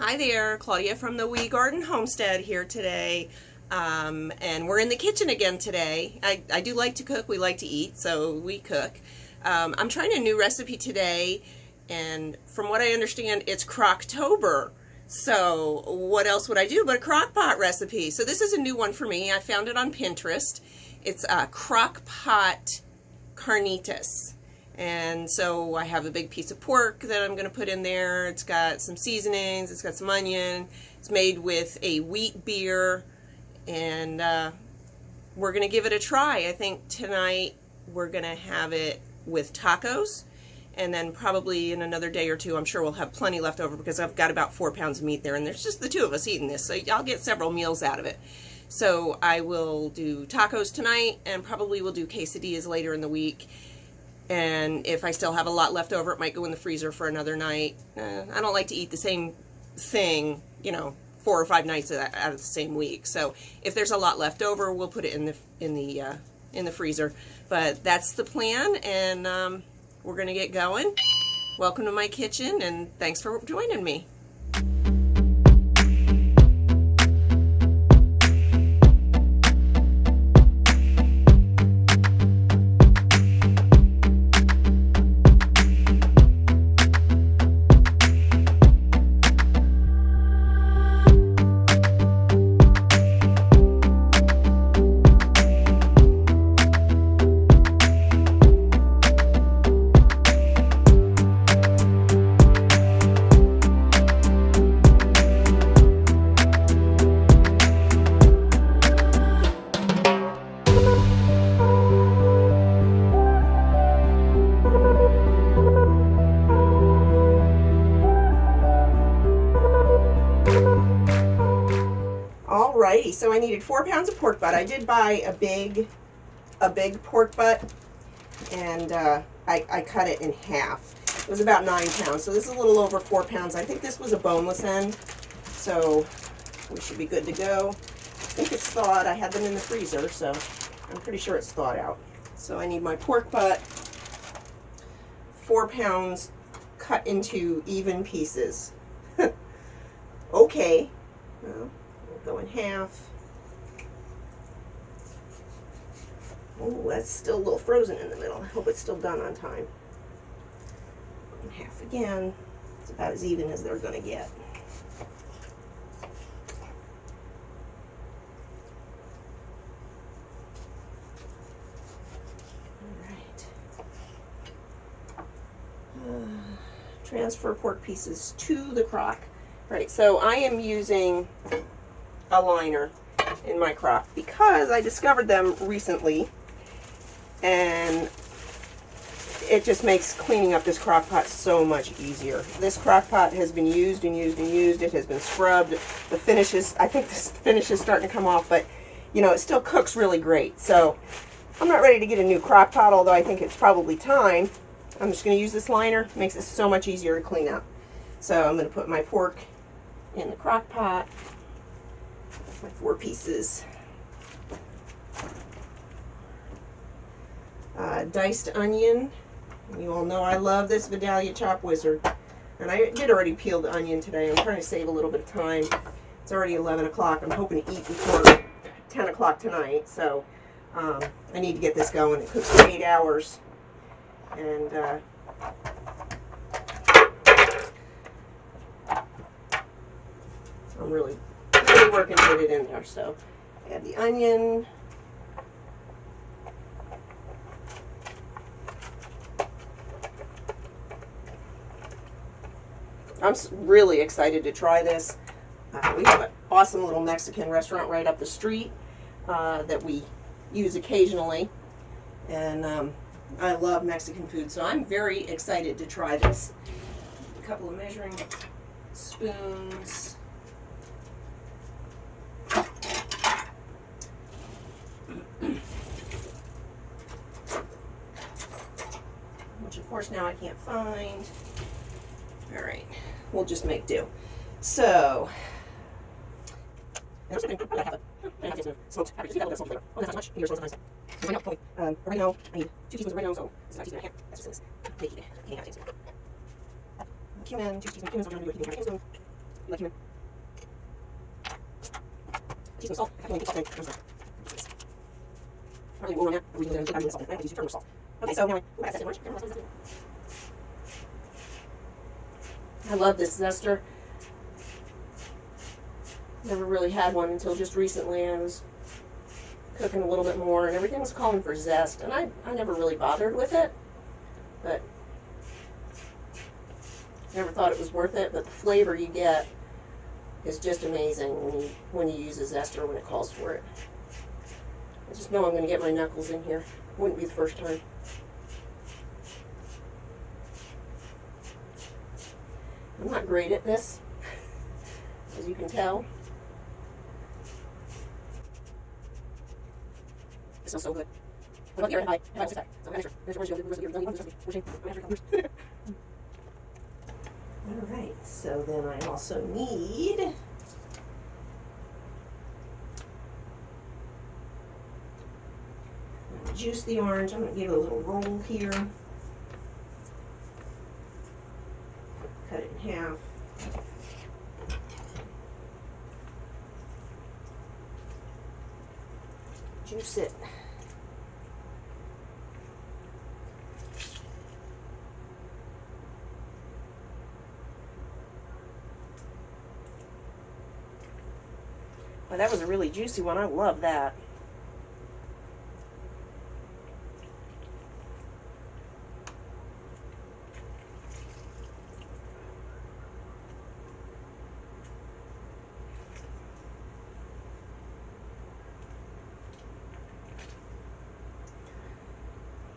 Hi there, Claudia from the Wee Garden Homestead here today. And we're in the kitchen again today. I do like to cook, we like to eat, so we cook. I'm trying a new recipe today, and from what I understand, it's Crocktober. So what else would I do but a crockpot recipe? So this is a new one for me. I found it on Pinterest. It's a Crockpot Carnitas. And so I have a big piece of pork that I'm going to put in there. It's got some seasonings, it's got some onion. It's made with a wheat beer, and we're going to give it a try. I think tonight we're going to have it with tacos, and then probably in another day or two I'm sure we'll have plenty left over because I've got about 4 pounds of meat there, and there's just the two of us eating this, so I'll get several meals out of it. So I will do tacos tonight, and probably we'll do quesadillas later in the week. And if I still have a lot left over, it might go in the freezer for another night. I don't like to eat the same thing, 4 or 5 nights out of the same week. So if there's a lot left over, we'll put it in the freezer. But that's the plan, and we're gonna get going. Welcome to my kitchen, and thanks for joining me. Alrighty, so I needed 4 pounds of pork butt. I did buy a big pork butt, and I cut it in half. It was about 9 pounds, so this is a little over 4 pounds. I think this was a boneless end, so we should be good to go. I think it's thawed. I had them in the freezer, so I'm pretty sure it's thawed out. So I need my pork butt, 4 pounds, cut into even pieces. Okay. Well, we'll go in half. Oh, that's still a little frozen in the middle. I hope it's still done on time. In half again. It's about as even as they're going to get. Transfer pork pieces to the crock. Right, so I am using a liner in my crock because I discovered them recently, and it just makes cleaning up this crock pot so much easier. This crock pot has been used and used and used. It has been scrubbed. The finishes, I think this finish is starting to come off, but it still cooks really great. So I'm not ready to get a new crock pot, although I think it's probably time. I'm just going to use this liner. It makes it so much easier to clean up. So I'm going to put my pork in the crock pot. My 4 pieces. Diced onion. You all know I love this Vidalia Chop Wizard. And I did already peel the onion today. I'm trying to save a little bit of time. It's already 11 o'clock. I'm hoping to eat before 10 o'clock tonight. So I need to get this going. It cooks for 8 hours. And I'm really working to get it in there. So add the onion. I'm really excited to try this. We have an awesome little Mexican restaurant right up the street that we use occasionally, and I love Mexican food, so I'm very excited to try this. A couple of measuring spoons. Which of course now I can't find. All right, we'll just make do. So, I have a smoked paprika. Oh, that's not much. Here's what's nice. Oregano. I need 2 teaspoons of oregano, so it's not teaspoon and a half. That's just this. Cumin, 2 teaspoons of cumin. So I'm going to do a tablespoon. cumin. Teaspoon salt. I have to salt in. Probably more on that. We can do salt. I have to use turtle salt. Okay, so now I pass that in orange. I love this zester. Never really had one until just recently. I was cooking a little bit more and everything was calling for zest, and I never really bothered with it, but never thought it was worth it. But the flavor you get is just amazing when you use a zester when it calls for it. I just know I'm going to get my knuckles in here. Wouldn't be the first time. I'm not great at this, as you can tell. It smells so good. What about the air? I have 6 pack. So I'm extra. Alright, so then I also need juice the orange. I'm going to give it a little roll here. Cut it in half. Juice it. Well, that was a really juicy one. I love that.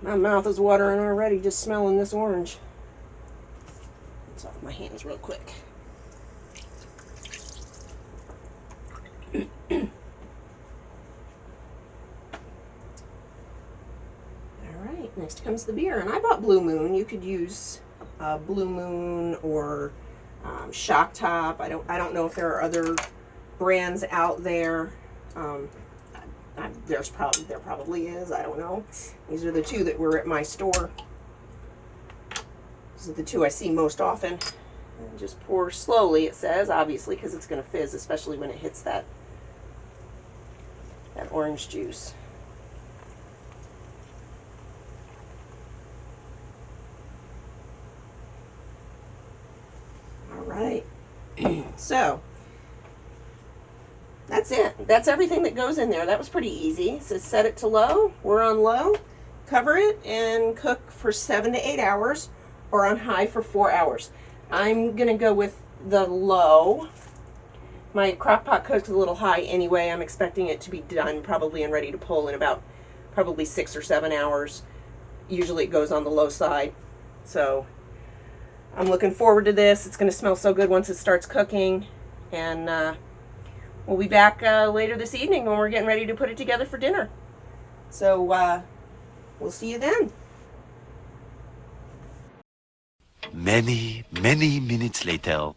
My mouth is watering already just smelling this orange. It's off my hands real quick. Alright, next comes the beer. And I bought Blue Moon. You could use Blue Moon or Shock Top. I don't know if there are other brands out there. There probably is. I don't know. These are the two that were at my store. These are the two I see most often. And just pour slowly, it says, obviously, because it's going to fizz, especially when it hits that orange juice. All right. So that's it. That's everything that goes in there. That was pretty easy. So set it to low. We're on low. Cover it and cook for 7 to 8 hours, or on high for 4 hours. I'm going to go with the low. My crock pot cooks a little high anyway. I'm expecting it to be done probably and ready to pull in about probably 6 or 7 hours. Usually it goes on the low side. So I'm looking forward to this. It's going to smell so good once it starts cooking. And we'll be back later this evening when we're getting ready to put it together for dinner. So we'll see you then. Many minutes later.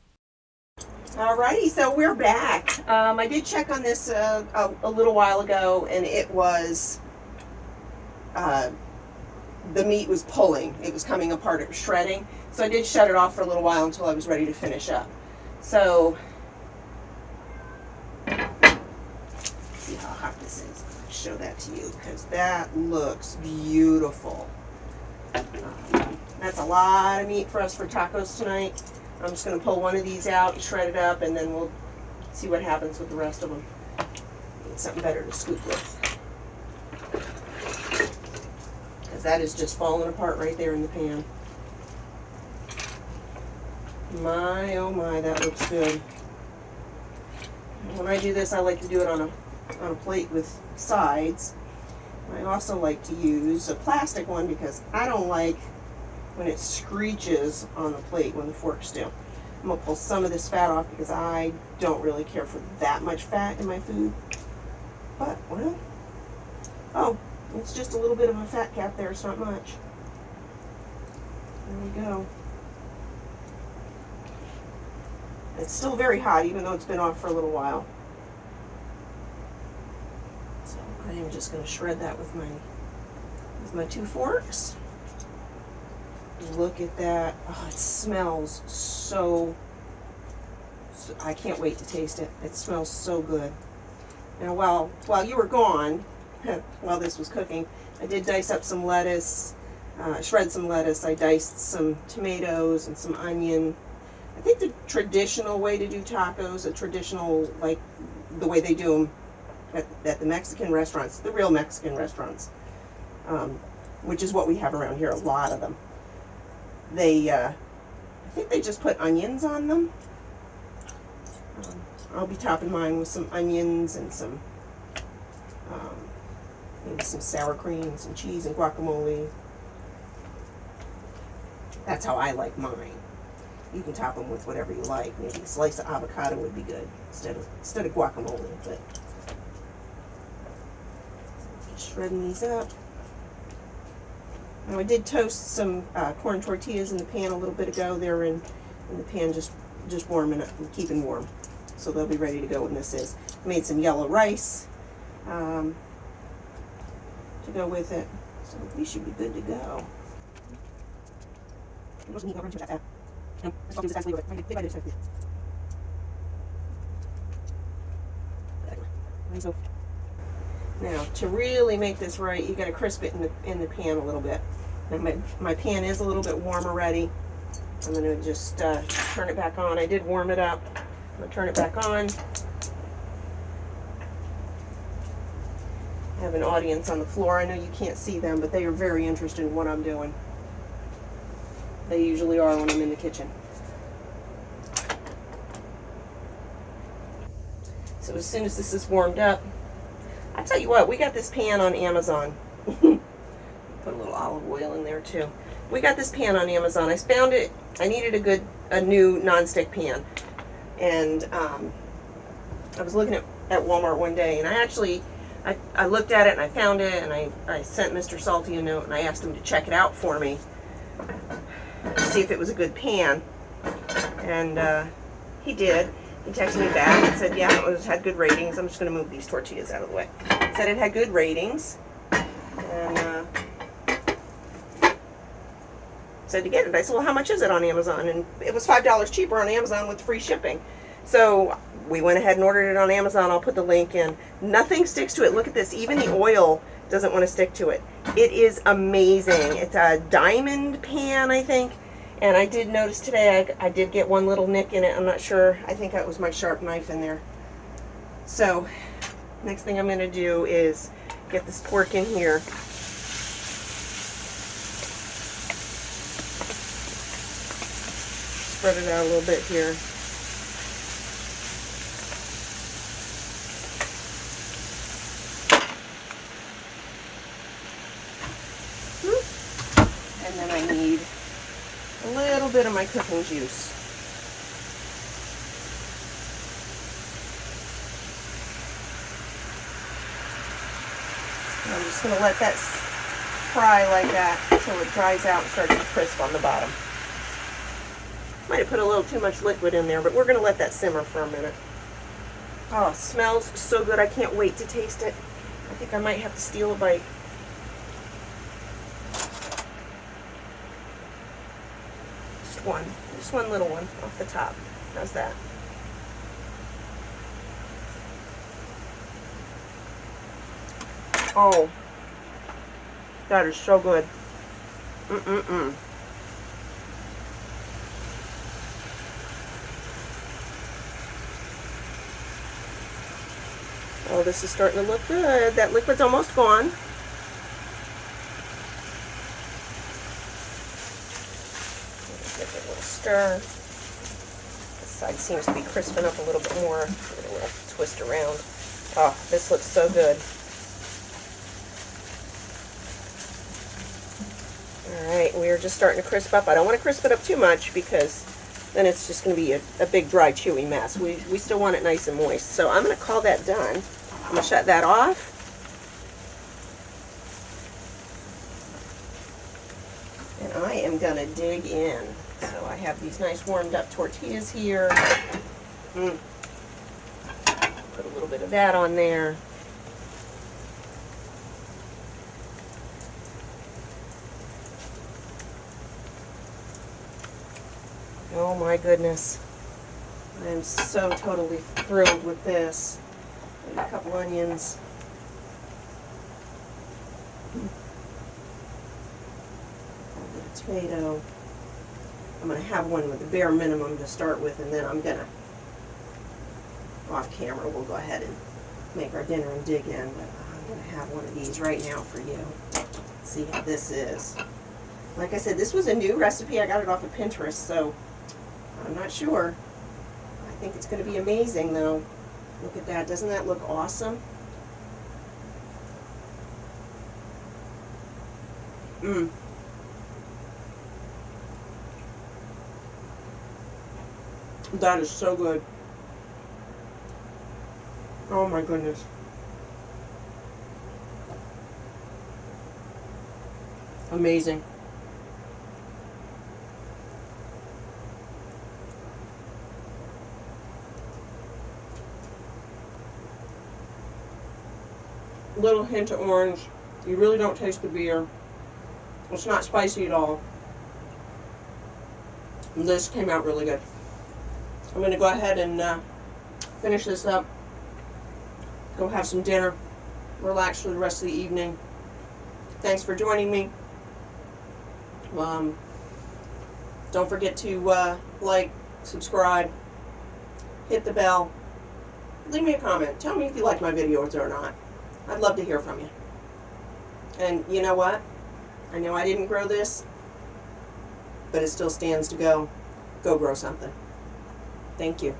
Alrighty, so we're back. I did check on this a little while ago, and it was, the meat was pulling. It was coming apart, it was shredding. So I did shut it off for a little while until I was ready to finish up. So, see how hot this is. I'll show that to you, because that looks beautiful. That's a lot of meat for us for tacos tonight. I'm just going to pull one of these out and shred it up, and then we'll see what happens with the rest of them. Get something better to scoop with. Because that is just falling apart right there in the pan. My, oh my, that looks good. When I do this, I like to do it on a plate with sides. I also like to use a plastic one because I don't like when it screeches on the plate when the forks do. I'm going to pull some of this fat off because I don't really care for that much fat in my food. But, well, oh, it's just a little bit of a fat cap there. It's not much. There we go. It's still very hot even though it's been off for a little while. So I am just going to shred that with my 2 forks. Look at that. Oh, it smells so I can't wait to taste it. It smells so good. Now, while you were gone, while this was cooking, I did dice up some lettuce, shred some lettuce. I diced some tomatoes and some onion. I think the traditional way to do tacos, like the way they do them at the Mexican restaurants, the real Mexican restaurants, which is what we have around here, a lot of them. I think they just put onions on them. I'll be topping mine with some onions and some, maybe some sour cream and some cheese and guacamole. That's how I like mine. You can top them with whatever you like. Maybe a slice of avocado would be good instead of guacamole. But just shredding these up. Now I did toast some corn tortillas in the pan a little bit ago. They're in the pan just warming up and keeping warm. So they'll be ready to go when this is. I made some yellow rice to go with it. So we should be good to go. Now, to really make this right, you got to crisp it in the pan a little bit. Now my pan is a little bit warm already. I'm going to just turn it back on. I did warm it up. I'm going to turn it back on. I have an audience on the floor. I know you can't see them, but they are very interested in what I'm doing. They usually are when I'm in the kitchen. So as soon as this is warmed up, I tell you what, we got this pan on Amazon. Put a little olive oil in there too. We got this pan on Amazon. I found it. I needed a new nonstick pan, and I was looking at Walmart one day, and I looked at it and I found it, and I sent Mr. Salty a note and I asked him to check it out for me, see if it was a good pan, and he did. He texted me back and said, yeah, it had good ratings. I'm just going to move these tortillas out of the way. Said it had good ratings, and said to get it. I said, well, how much is it on Amazon? And it was $5 cheaper on Amazon with free shipping. So we went ahead and ordered it on Amazon. I'll put the link in. Nothing sticks to it. Look at this. Even the oil doesn't want to stick to it. It is amazing. It's a diamond pan, I think. And I did notice today I did get one little nick in it. I'm not sure. I think that was my sharp knife in there. So next thing I'm going to do is get this pork in here. Spread it out a little bit here. And then I need a little bit of my cooking juice. And I'm just going to let that fry like that until it dries out and starts to crisp on the bottom. Might have put a little too much liquid in there, but we're going to let that simmer for a minute. Oh, it smells so good. I can't wait to taste it. I think I might have to steal a bite. Just one little one off the top. How's that? Oh, that is so good. Oh, this is starting to look good. That liquid's almost gone. Give it a little stir. This side seems to be crisping up a little bit more. Give it a little twist around. Oh, this looks so good. Alright, we are just starting to crisp up. I don't want to crisp it up too much because then it's just going to be a big, dry, chewy mess. We still want it nice and moist. So I'm going to call that done. I'm going to shut that off. And I am going to dig in. So I have these nice warmed up tortillas here. Put a little bit of that on there. Oh my goodness. I am so totally thrilled with this. Maybe a couple onions. A bit of tomato. I'm going to have one with the bare minimum to start with, and then I'm going to, off camera, we'll go ahead and make our dinner and dig in, but I'm going to have one of these right now for you. See how this is. Like I said, this was a new recipe. I got it off of Pinterest, so I'm not sure. I think it's going to be amazing, though. Look at that. Doesn't that look awesome? Mmm. That is so good. Oh my goodness. Amazing. Little hint of orange. You really don't taste the beer. It's not spicy at all. And this came out really good. I'm going to go ahead and finish this up. Go have some dinner. Relax for the rest of the evening. Thanks for joining me. Don't forget to like, subscribe, hit the bell. Leave me a comment. Tell me if you like my videos or not. I'd love to hear from you. And you know what? I know I didn't grow this, but it still stands to go. Go grow something. Thank you.